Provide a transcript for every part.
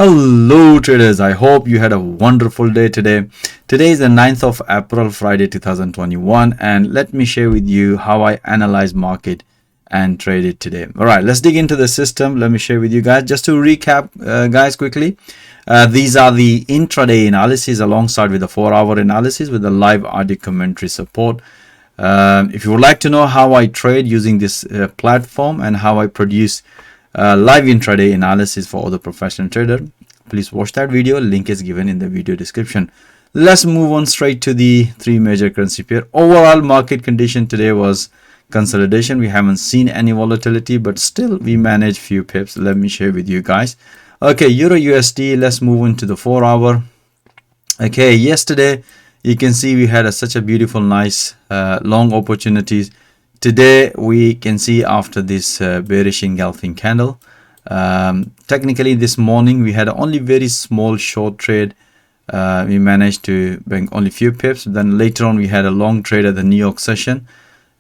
Hello traders, I hope you had a wonderful day today. Today is the 9th of April, Friday 2021, and let me share with you how I analyze market and trade it today. All right, let's dig into the system. Let me share with you guys. Just to recap, guys, quickly. These are the intraday analysis alongside with the 4-hour analysis with the live audio commentary support. If you would like to know how I trade using this platform and how I produce live intraday analysis for other professional trader, please watch that video. Link is given in the video description. Let's move on straight to the three major currency pair. Overall market condition today was consolidation. We haven't seen any volatility, but still we managed few pips. Let me share with you guys. Okay, Euro USD. Let's move into the 4-hour. Okay, yesterday you can see we had such a beautiful, nice long opportunities. Today we can see after this bearish engulfing candle, technically this morning we had only very small short trade. We managed to bank only few pips. Then later on we had a long trade at the New York session,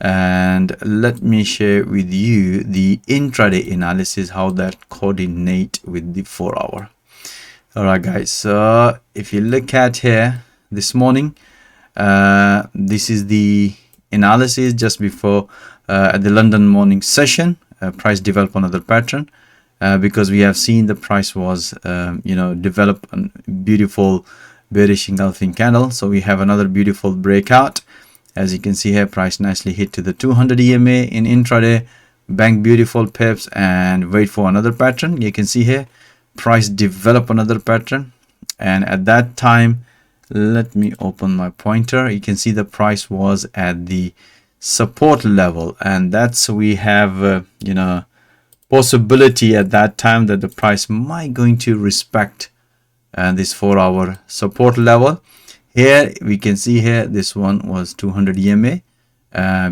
and let me share with you the intraday analysis, how that coordinate with the 4-hour. All right guys, so if you look at here this morning, this is the analysis just before at the London morning session. Price developed another pattern because we have seen the price was develop a beautiful bearish engulfing candle. So we have another beautiful breakout. As you can see here, price nicely hit to the 200 EMA in intraday, bank beautiful pips, and wait for another pattern. You can see here price develop another pattern, and at that time, let me open my pointer. You can see the price was at the support level, and that's we have possibility at that time that the price might going to respect this 4-hour support level. Here we can see here this one was 200 EMA.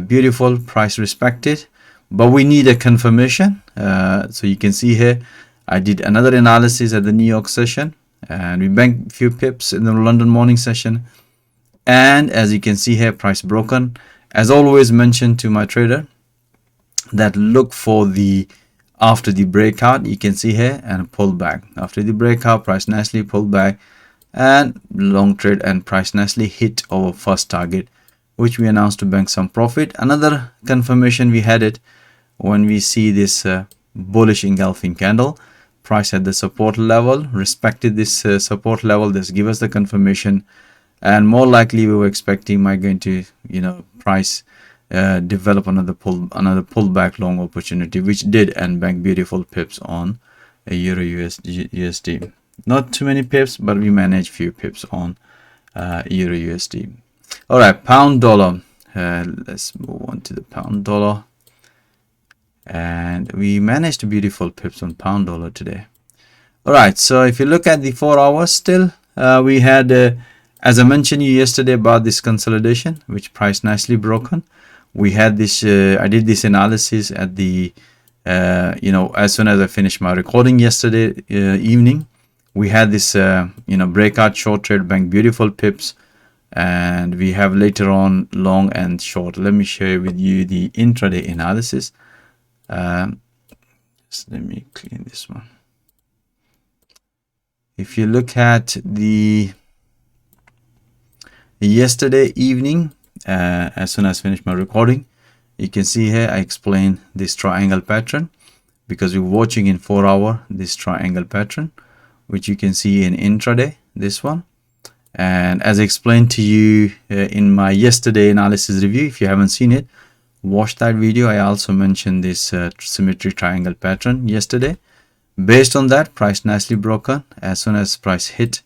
Beautiful, price respected, but we need a confirmation. So you can see here I did another analysis at the New York session, and we banked a few pips in the London morning session, and as you can see here, price broken. As always mentioned to my trader, that look for the after the breakout, you can see here, and pull back. After the breakout, price nicely pulled back and long trade, and price nicely hit our first target, which we announced to bank some profit. Another confirmation we had it when we see this bullish engulfing candle. Price at the support level, respected this support level. This give us the confirmation, and more likely we were expecting might going to price develop another pullback long opportunity, which did, and bank beautiful pips on a Euro USD. Not too many pips, but we managed few pips on Euro USD. All right, pound dollar. Let's move on to the pound dollar. And we managed beautiful pips on pound dollar today. All right, so if you look at the 4 hours, still we had as I mentioned you yesterday about this consolidation, which price nicely broken. We had this I did this analysis at the as soon as I finished my recording yesterday evening. We had this breakout short trade, bank beautiful pips, and we have later on long and short. Let me share with you the intraday analysis. Just let me clean this one. If you look at the yesterday evening, as soon as I finished my recording, you can see here I explain this triangle pattern, because we're watching in 4-hour this triangle pattern, which you can see in intraday, this one. And as I explained to you in my yesterday analysis review, if you haven't seen it, watch that video. I also mentioned this symmetry triangle pattern yesterday. Based on that, price nicely broken. As soon as price hit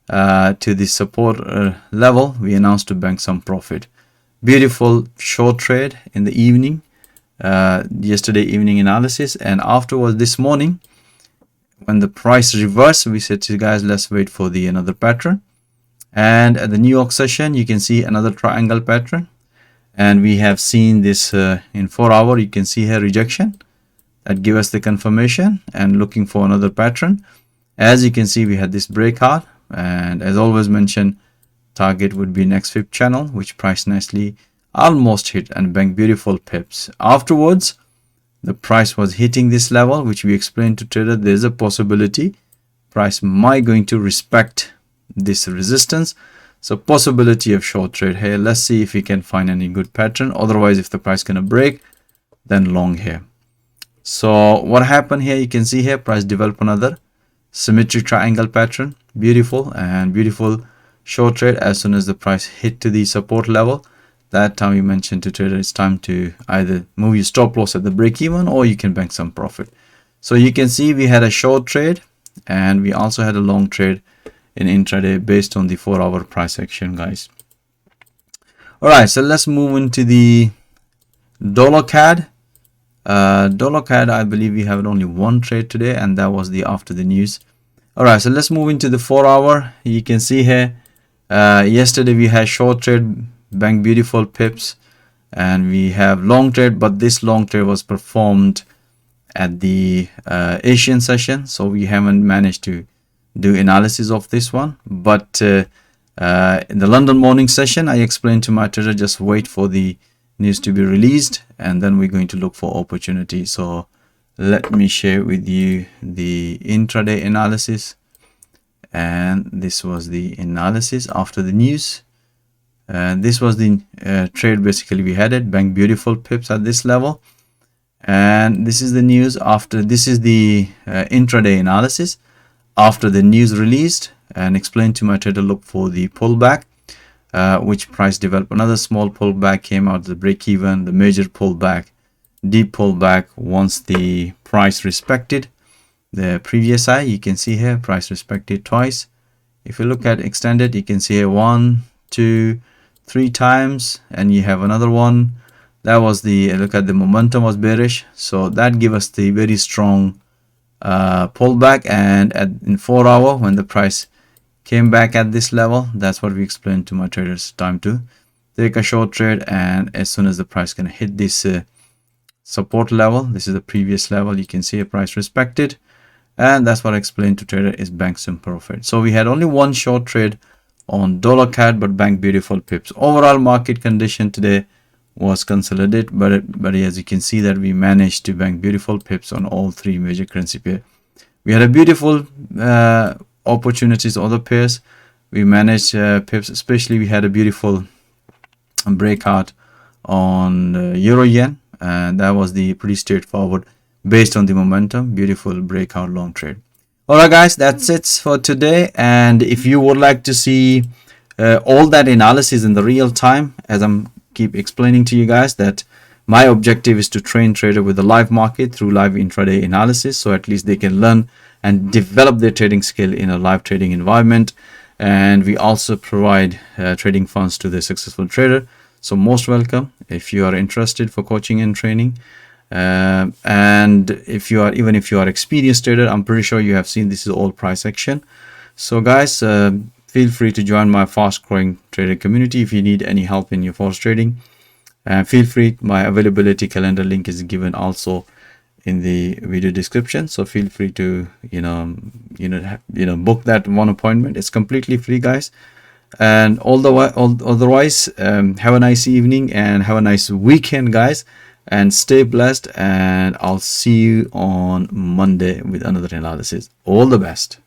to the support level, we announced to bank some profit. Beautiful short trade in the evening, yesterday evening analysis, and afterwards this morning when the price reversed, we said to you guys, let's wait for the another pattern. And at the New York session, you can see another triangle pattern. And we have seen this in 4-hour. You can see here rejection that give us the confirmation, and looking for another pattern. As you can see, we had this breakout, and as always mentioned, target would be next fib channel, which price nicely almost hit and bank beautiful pips. Afterwards, the price was hitting this level, which we explained to trader. There's a possibility price might going to respect this resistance. So possibility of short trade here. Let's see if we can find any good pattern. Otherwise, if the price gonna break, then long here. So what happened here, you can see here price develop another symmetric triangle pattern. Beautiful and beautiful short trade. As soon as the price hit to the support level, that time you mentioned to trader it's time to either move your stop loss at the break even, or you can bank some profit. So you can see we had a short trade and we also had a long trade in intraday based on the 4-hour price action, guys. All right, so let's move into the dollar CAD. Dollar CAD, I believe we have only one trade today, and that was the after the news. All right, so let's move into the 4-hour. You can see here yesterday we had short trade, bank beautiful pips, and we have long trade, but this long trade was performed at the Asian session, so we haven't managed to do analysis of this one. But in the London morning session, I explained to my trader just wait for the news to be released, and then we're going to look for opportunity. So let me share with you the intraday analysis, and this was the analysis after the news. And this was the trade basically we had it, bank beautiful pips at this level, and this is the news after. This is the intraday analysis after the news released, and explained to my trader look for the pullback, which price developed another small pullback, came out the break even, the major pullback, deep pullback once the price respected the previous high. You can see here price respected twice. If you look at extended, you can see here 1, 2, 3 times, and you have another one. That was the look at the momentum was bearish, so that give us the very strong pullback. And in 4-hour, when the price came back at this level, that's what we explained to my traders, time to take a short trade. And as soon as the price can hit this support level, this is the previous level, you can see a price respected, and that's what I explained to trader is bank some profit. So we had only one short trade on dollar CAD, but bank beautiful pips. Overall market condition today was consolidated, but as you can see that we managed to bank beautiful pips on all 3 major currency pair. We had a beautiful opportunities other pairs. We managed pips, especially we had a beautiful breakout on euro yen, and that was the pretty straightforward based on the momentum, beautiful breakout long trade. All right guys, that's it for today. And if you would like to see all that analysis in the real time, as I'm keep explaining to you guys, that my objective is to train trader with the live market through live intraday analysis, so at least they can learn and develop their trading skill in a live trading environment. And we also provide trading funds to the successful trader. So most welcome if you are interested for coaching and training. And if you are, even if you are experienced trader, I'm pretty sure you have seen this is all price action. So guys, feel free to join my fast growing trader community if you need any help in your forex trading. Feel free, my availability calendar link is given also in the video description, so feel free to book that one appointment. It's completely free, guys. And otherwise, have a nice evening and have a nice weekend, guys, and stay blessed, and I'll see you on Monday with another analysis. All the best.